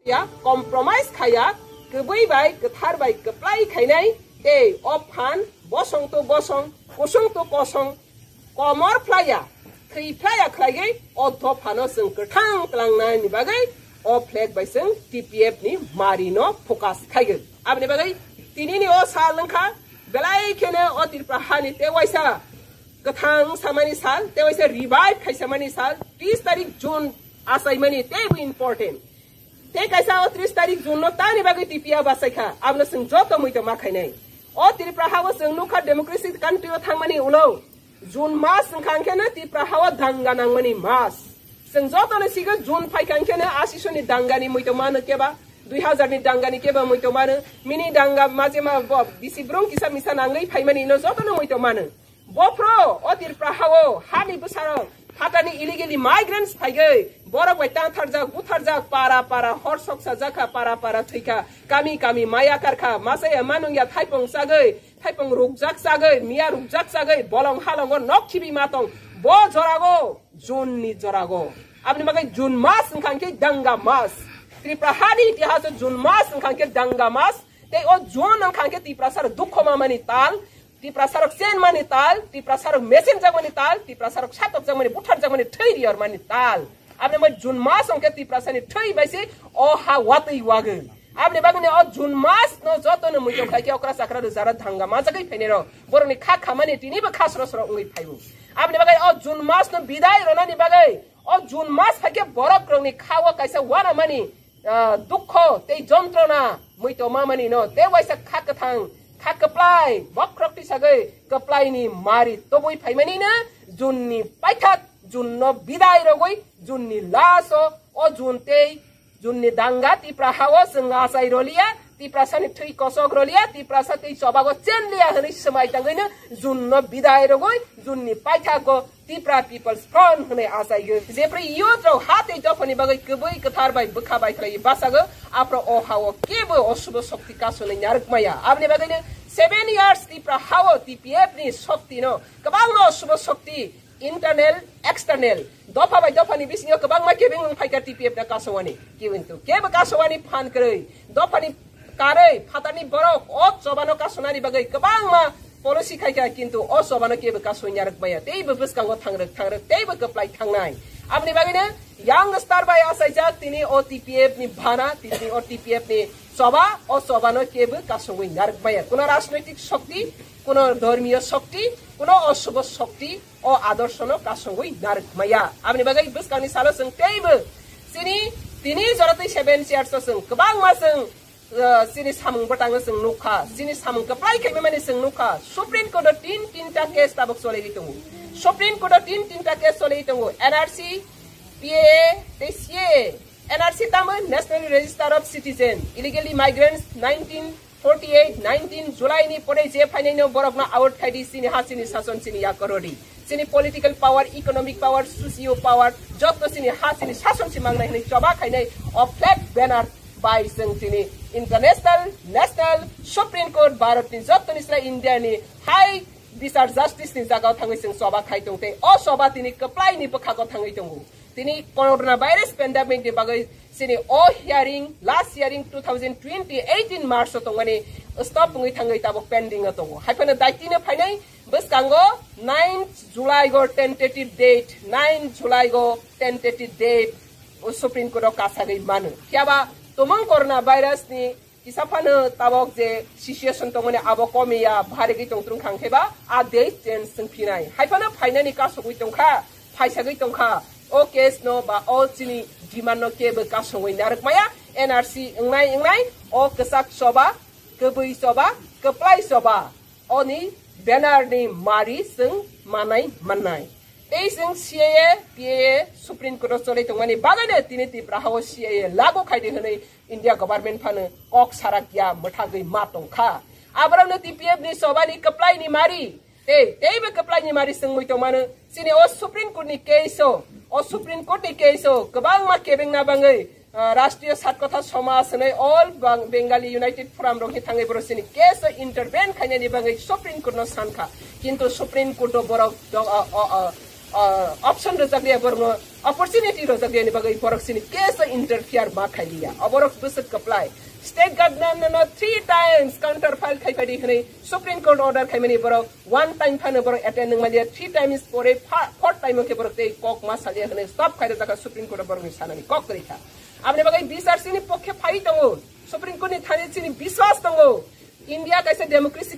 या कम्प्रमाइज खाया गबै बाय गथार बाय गप्लाय खायनाय दे अफान बसं तो बसं कसं तो कसं कमर फ्लाया खैफ्लाया खायगै अथ फानो जों गोथां तलांनायनि बागै अ फ्लेग बाय जों टीपीएफ नि मारिनो फोकस खायगै आबनि बागै तिनिनि अ साल लंखा बेलाय केने अ तिरप्राहानि तेवाइसा गथां सामानि साल तेवाइसा रिवाइव खायसामानि साल 30 तारिख जून आसाइमानि तेबो इम्पोर्टेन्ट ते कैसा 30 तारिख जून नो तानि बागै टीपीआ बासायखा आबनो जों जतो मैतो माखायनाय अ तिरप्राहाव जों नुखा डेमोक्रेसी कान्ट्रियाव थांमानि उनाव जून मास संखांखेना तिरप्राहाव दांगा नांमानि मास जों जतोनो सिगो जून फाइखांखेना आसिसनि दांगानि मैतो मानो केबा 2000 नि दांगानि केबा मैतो मानो मिनि दांगा माजेमा बिसिब्रं किसा मिसा नांगै फाइमानि नो जतोनो मैतो मानो बफ्रो अ तिरप्राहाव हानि बसारो हाटानि इलिगेली माइग्रेन्ट्स फाइगै बरक बाय तांथारजा गुथारजा पारा पारा हर सकसा जाखा पारा पारा थैखा गामि गामि माया कारखा मासाया मानुंया थाइपं सागै थाइपं रुकजाक सागै मिया रुकजाक सागै बलं हालंगो नखिबि मातंग बो जरागो जुननि जरागो आबनि बागै जुन मास संखांखे दांगा मास त्रिप्राहानि इतिहास जुन मास संखांखे दांगा मास ते ओ जुन संखांखे त्रिप्रासार दुख मामानि ताल तिप्रासारक सेन मानि ताल तिप्रासारक मेसेन जगमनि ताल तिप्रासारक सातक जगमनि बुथार जगमनि थैरियर मानि ताल आबने म जुन मास अंके तिप्रासानि थै बाइसे अ हा वातै वागो आबने बागने अ जुन मास न जतनो मुजो खाके अक्रा साक्रा जारा धांगा माजकै फैनेर बरनि खा खामानि तिनिबो खासरसर उङै फाइबु आबने बागै अ जुन मास न बिदाय रनानि बागै अ जुन मास फाके बरक रंनि खावा काइसा वाना मानि दुख तै जन्त्रणा मैतो मामानि न ते वाइसा खाकथां खाकप्लाय बक्रक्ति सागै कप्लायनि मारि तबुइ फाइमानिना जुननि पाइथाक जुननो बिदाय रगै जुननि लासो अ जुनते जुननि दांगा तिप्राहाव जों आसाय रलिया तिप्रासानि थै कसक रलिया तिप्रासाति सबागो चेनलिया हनै समायतांगैनो जुननो बिदाय रगै जुननि पाइथाको तिप्रा पिपल्स फ्रन्ट हनै आसायगो जेप्रे योद्रौ हाते जफनि बागै गबै कथार बाय बखाबाय खै बासागो आप्र अ हाव केबो अशुभ शक्ति कासोनै नारकमाया आबनि बागैनो 7 years तिप्राहाव टीपीएफ नि शक्ति न गोबां अशुभ शक्ति इंटरनल एक्सटर्नल दफा बाय दफानि बिसिङाव गोबां मा केबिं फाइका टीपीएफ ना कासवानि किन्तु केबो कासवानि फान करै दफानि कारै फातानि बरक अ जबानो कासनानि बागै गोबां मा पलिसि खायका किन्तु अ जबानो केबो कासोनि नारकमाया तेबो बसकांगो थांरक तेबो गप्लाय थांनाय आबनि बागैनो यांग स्टार बाय आसायजाक तिनि अ टीपीएफ नि भाना तिनि अ टीपीएफ नि सभा अ सभानो केबो कासोनि नारकमाया कुन राजनैतिक शक्ति कुन धर्मीय शक्ति कुन अशुभ शक्ति अ आदर्शनो कासोनि नारकमाया आबनि बागै बसकांनि सालो जों तेबो सिनि तिनि जरतै 7 years जों गोबां मा जों सिनि सामुं बटाङो जों नुखा सिनि सामुं कप्लाय खायमे माने जों नुखा सुप्रीम कोर्ट 3 केस ताबक सलायगै दङ सुप्रीम कोर्ट 3 केस सलायगै दङ एनआरसी पीए तेसिए एनआरसी तामो national register of citizen illegally migrants 1948 19 July नि परे जे फाइनाइनो बरकना आउट खाइदि सिनि हासिनि शासन सिनि या करodi सिनि political power economic power socio power जत सिनि हासिनि शासन सि मांगनाय हनै जबा खाइनाय अफ फ्लैग बैनर बाय जों तिनि international national supreme court Bharat नि जत निस्रा इंडिया नि हाई बिचार जस्टिस नि जागाव थाङै जों सभा खाइदोंते अ सभा तिनि कप्लाय नि बखागो थाङै दङ तिनि कोरोना भाइरस पेंडेमिक नि बागै सिनि अ हियरिंग लास्ट हियरिंग 2020 18 मार्च तो माने स्टॉप ngै थाङै ताबो पेंडिंग दङ हाइफानो दाइतिनो फाइनाय बसकांगो 9 जुलाई गो टेंटेटिव डेट 9 जुलाई गो टेंटेटिव डेट सुप्रीम कोर्ट कासागै मानो क्याबा तमंग कोरोना भाइरस नि किसाफानो ताबक जे सिचुएशन तो माने आबो कमिया भारेगै तंत्रं खांखेबा आ दे चेंज संफिनाय हाइफानो फाइनानि कासगै तंखा फाइसागै तंखा ओ केस नो बा ओ चिनि डिमान्ड नो केबो कासगै नारकमाया एनआरसी इंनाय ओ कसाक सभा गबै सभा कप्लाय सभा अनि बैनर नि मारि जों मानाय माननाय तै जों सीए पीए सुप्रीम कोर्ट चलै तंमानि बागैनो तिनि तिप्राहाव सीए लागु खायदे हनै इंडिया गवर्नमेंट फानो अक साराकिया मथागै मातंखा आबरावनो टीपीएफ नि सभानि कप्लाय नि मारि तेबो कप्लाय नि मारि जों मैतो मानो सिनि ओ सुप्रीम कोर्ट नि केसो ओ सुप्रीम कोर्ट नि केसो गोबां मा केबेंना बाङै राष्ट्रीय सातकथा समाज नै ऑल बेंगाली यूनाइटेड फोरम रखि थाङै बरसिनि केस इंटरवेन खायनानि बाङै सुप्रीम कोर्ट न सानखा किन्तु सुप्रीम कोर्ट बरक option rozaglia borno opportunity rozaglia ni bagai borok sini case interfere ba khailia aborok busuk apply state government no 3 times counter file khai padi khne supreme court order khai mani borok 1 time phane borok attend malia 3 times pore 4th time ke borok tei kok ma salia khne stop khai jaka supreme court borok ni sanani kok kari kha apne bagai bisar sini pokhe phai tango supreme court ni thane sini biswas tango India kaisa democracy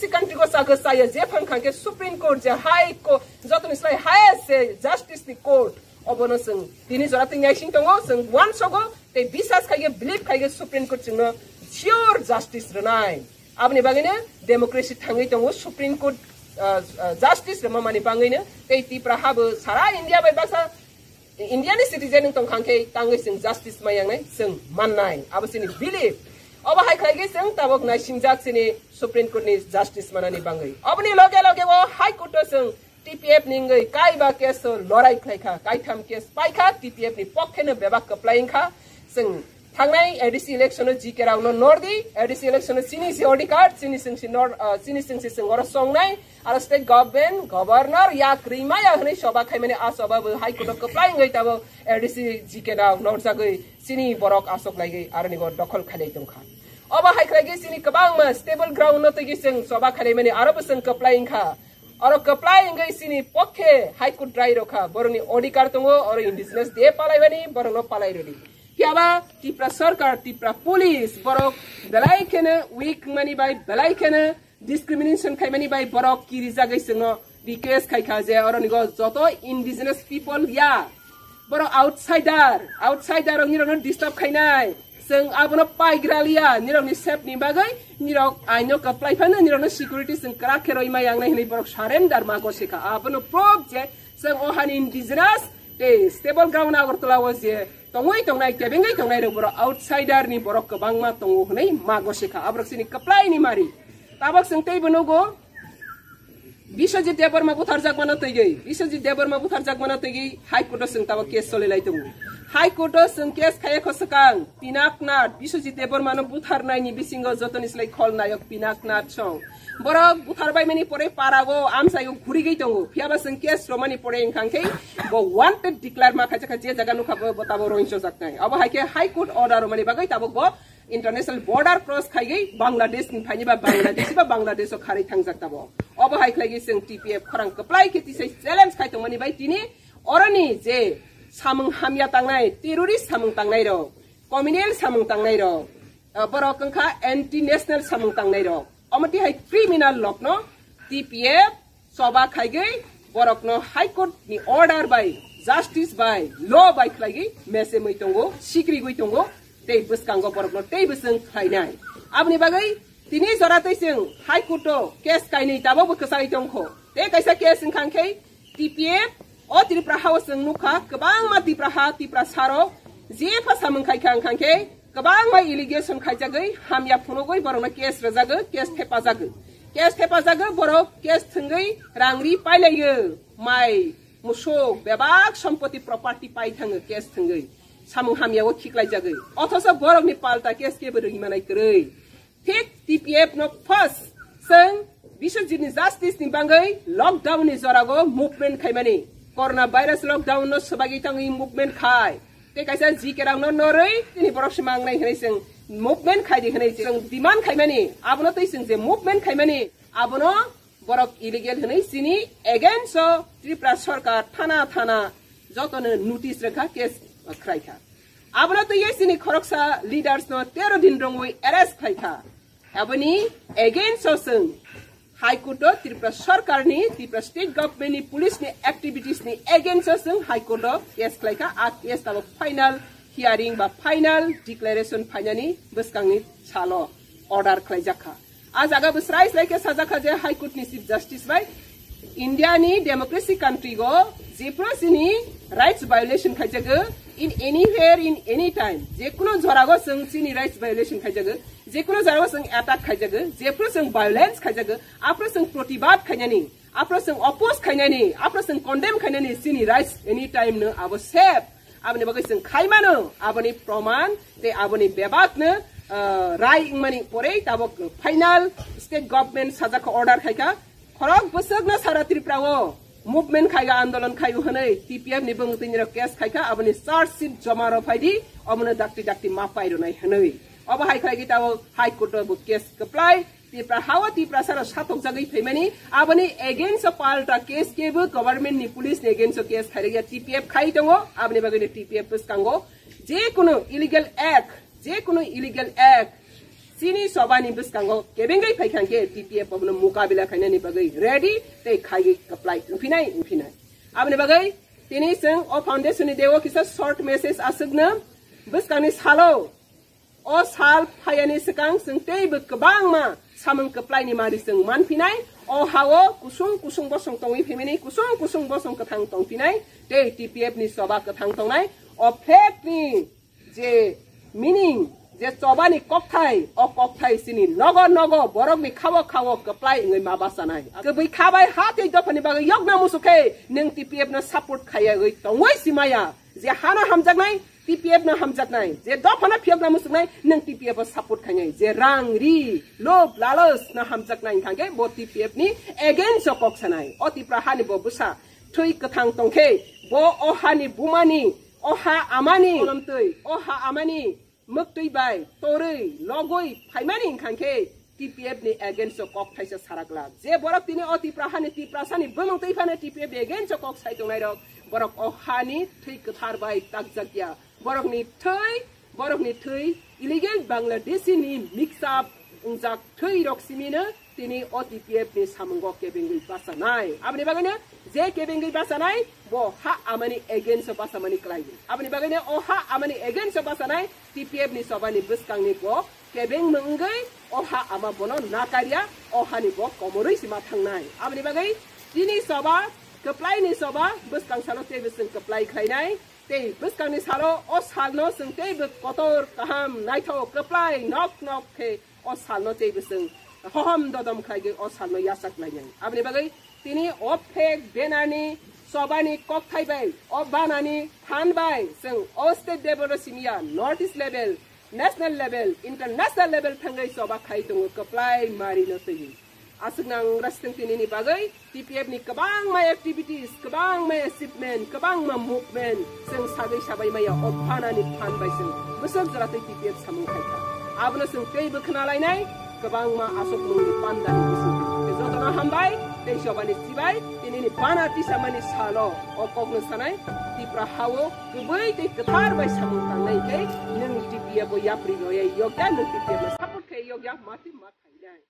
country ko saga saya je phang khang ke supreme court je high ko joto ni slai highest justice ni court obono sing tini jora ting ngai sing tongo sing one sogo te bisas khage believe khage supreme court sing no sure justice renai abni bagine democracy thangai tongo supreme court justice rema mani bangaine te ti prahab sara India bai basa Indian citizen tong khang ke tangai sing justice mayang nai sing manai abasini believe अब high खाइगे संग तबक नाइ सिंजाक सिनी supreme court नि justice मानानि बांगै अबनि लगे लगे वो high court संग TPF निंगै काई बा केस लड़ाई खाइखा काई थाम केस पाइखा टीपीएफ नि पक्षेनो बेबाक कप्लाइंखा संग थांनाय एडीसी इलेक्शन जिकेरावनो नर्दी एडीसी इलेक्शन सिनी सि ओडी कार्ड सिनी सिंसि संग और संगनाय आरो स्टेट गवर्नमेंट गवर्नर या क्रीमा या हनै सभा खाइमाने आ सभाबो हाई कोर्ट कप्लाइंगै तब एडीसी जिकेराव नरजागै सिनी बरक आसक लाइगै आरो निगो दखल खालै दंखा अब हाई खाइगे सिनी कबांगमा स्टेबल ग्राउंड नतगि संग सभा खाइमाने आरो बसंग कप्लाइंखा और कप्लाइंगै सिनी पक्षे हाई कोर्ट ड्राइ रखा बरनि ओडी कार्ड तंगो और indigenous they पालाइबानि बरनो पालाइरदि Kiaba tipra sarkar tipra police borok belai kene weak mani bai belai kene discrimination khai mani bai borok kiri jagai singno request khai khaje or nigo joto indigenous people ya borok outsider ong niro disturb khainai sing abono paigralia niro ni sep ni bagai niro aino apply phana niro security sing kra kheroi mai yang nai borok surrender ma ko sika abono prop je sing ohan indigenous te stable ground agartala was je tongoi tongnai tebengai tongnai ro boro outsider ni borok kabangma tongo hnai mago sikha abrok sini kaplai ni mari tabak singtei bonogo Biswajit Debarma buthar jak mana tegi Biswajit Debarma buthar jak mana tegi high court sing tabak case solilai tongo high court sing case khaya khosakang Pinaknath Biswajit Debarma no buthar nai ni bisingo jotoni slai khol nayok Pinaknath chong borok buthar bai mani pore parago amsai ghuri gei tongo phiaba sing case romani pore ingkhangkei bo wanted declare ma khaja khaja jaga nu khabo botabo roinso jaknai abo haike high court order romani bagai tabok bo international border cross khaigei Bangladesh ni phani ba Bangladesh o khari thangjak tabo abo haik lagi sing TPF khorang kaplai keti sei challenge khai tongmani bai tini orani je samung hamya tangnai terrorist samung tangnai ro communal samung tangnai ro borok kangkha anti national samung tangnai ro amati hai criminal law no TPF soba khaigei borok no high court ni order by justice by law by khlagi mese moi tongo sikri goi tongo tei buskango borok no tei busang khainai abni bagai tini soratai sing high court case kainai tabo bukasai tongkho te kaisa case singkhangkhei TPF o Tripura House sing nukha kabang ma Tripura saro je phasamung khai khangkhei kabang ma allegation khaijagai hamya phunogoi borok case rajago case thepajago borok case thungai rangri pailaiyo mai musok bebak sampoti property pai thango case thungai samung hamya o khiklaijagai othosa borok ni palta case ke bero himanai krei thik TPF no first sing Biswajit ni justice ni bangai lockdown ni zorago movement khaimani corona virus lockdown no sabagi tangi movement khai te kaisa jikerang no norei tini borok simang nai hnai sing movement khai di hnai sing demand khaimani abono tei sing je movement khaimani abono borok illegal hnai sini against Tripura sarkar thana jotone notice rekha case khaikha abono tei sini khoroksa leaders no 13 din rongoi arrest khaikha aboni against sing High Court Tripura sarkar ni Tripura state government ni police ni activities ni against sing High Court yes klaika at yes tabo final hearing ba final declaration phainani buskangni chalo order khlaijakha ajaga busrai slaike sajakha je High Court ni chief justice by India ni democracy country go jepro sini rights violation khaijaga in anywhere in any time jekuno zorago sing sini rights violation khaijaga jekuno zorago sing attack khaijaga jepro sing violence khaijaga apro sing protibad khainani apro sing oppose khainani apro sing condemn khainani sini rights any time no abo safe abni bagai sing khaimano aboni praman te aboni bebak ne rai ingmani pore tabo final state government sajaka order khaika khorok busuk na sara Tripura o movement खायगा आंदोलन खायु हनै TPF नि बंगतिनि र case खायका अबनि chargesheet जमा र फाइदि अमने डाक्टी मा pyro नै हनै अब high खायगि ताव हाई कोर्ट बु केस कप्लाई तिप्रा हावा तिप्रा सारा साथक जगै फैमानि अबनि अगेंस्ट पाल्टा केस केबु गभर्नमेंट नि पुलिस नि अगेंस्ट केस खायगा TPF खाइ दङो अबनि बगैनि TPF पुस्कांगो जे कुनो इलीगल एक्ट सिनी सबानी बुस्कांगो केबेंगै फैखांगे TPF अबनो मुकाबिला खायनानि बगै रेडी ते खायगै कप्लाई उफिनाय अबनि बगै तिनि जों अ फाउंडेशन नि देवो किसा शॉर्ट मैसेज आसगनो बुस्कांनि सालो अ साल फायानि सिगां जों तेबो गोबां मा सामों कप्लाइनि मारि जों मानफिनाय अ हावो कुसुं बसं तंगै फेमिनि कुसुं बसं कथां तंफिनाय ते TPF नि सभा कथां तंनाय अ फेकनि जे मीनिंग जे सबानी कक्थाय सिनी नगो बरकनि खावो कप्लाई ngै माबा सानाय गबै खाबाय हाते दफानि बागै यगना मुसुखे नों TPF न सपोर्ट खायै तंगै सिमाया जे हाना हमजागनाय TPF न हमजागनाय जे दफाना फियगना मुसुखनाय नों TPF सपोर्ट खायै जे रां रि लोभ लालस न हमजागनाय खांगे बो TPF नि अगेंस्ट कक सानाय अतिप्रा हानि बो बुसा थै कथां तंखे बो अहानि बुमानि अहा आमानि लमतै अहा आमानि मक्तै बाय तोरै लगै फाइमानि खांखे TPF नि अगेंस्ट कक थाइसा सारागला जे बरक तिनि अतिप्रा हानि तिप्रासानि बमंतै फाने TPF नि अगेंस्ट कक साइदंनाय रक बरक अहानि थै कथार बाय ताकजाकिया बरकनि थै इलीगल बांलादेशी मिक्स अप उंजाक थै रक्सिमिनो तिनि TPF नि सामंग केबेंगै बासानाय आबनि बागैनो जे केबेंगै बासानाय बो हा आमानि अगेंस्ट बासामानि क्लाइबि आबनि बागैनो अ हा आमानि अगेंस्ट बासानाय TPF नि सबानि बुस्कांनि बो केबें मंगै अ हा आमा बनो नाकारिया अ हानि बो कमरै सिमा थांनाय आबनि बागै तिनि सभा कप्लाइनि सभा बुस्कां सानो तेबो जों कप्लाइ खायनाय ते बुस्कांनि सालो अ सालनो जों तेबो कतर काहाम नायथो कप्लाइ नक खे अ सालनो तेबो जों हहम ददम खायगे अ सालनो यासाक लायनाय आबनि बागै तिनि अ फेक बेनानि सबानी कक थाइबाय अ बानानि फानबाय जों अ स्टेट लेभेल सिमिया north east level national level international level थांगै सबा खाइ दङ कप्लाइ मारिनो तैयो आसुनां रास्थिं तिनि बागै TPF नि गोबां मा एक्टिविटीज गोबां मा अचिभमेन्ट गोबां मा मुभमेन्ट जों साबै माया अ फानानि फानबाय जों बोसोर जरातै TPF सामु खायखा आबनो जों दै बोखनालायनाय गोबां मा आसकलुनि पान्दानि बोसोर जतना हामबाय दै सबानि सिबाय तिनि बाना तिसामानि सालो अ कगनो सानाय तिप्रा हावो गुबै दै कथार बाय सामु थांनायकै नों TPF याप्रि गयै योग्या नों TPF सपोर्ट खे योग्या माथि मा खायनाय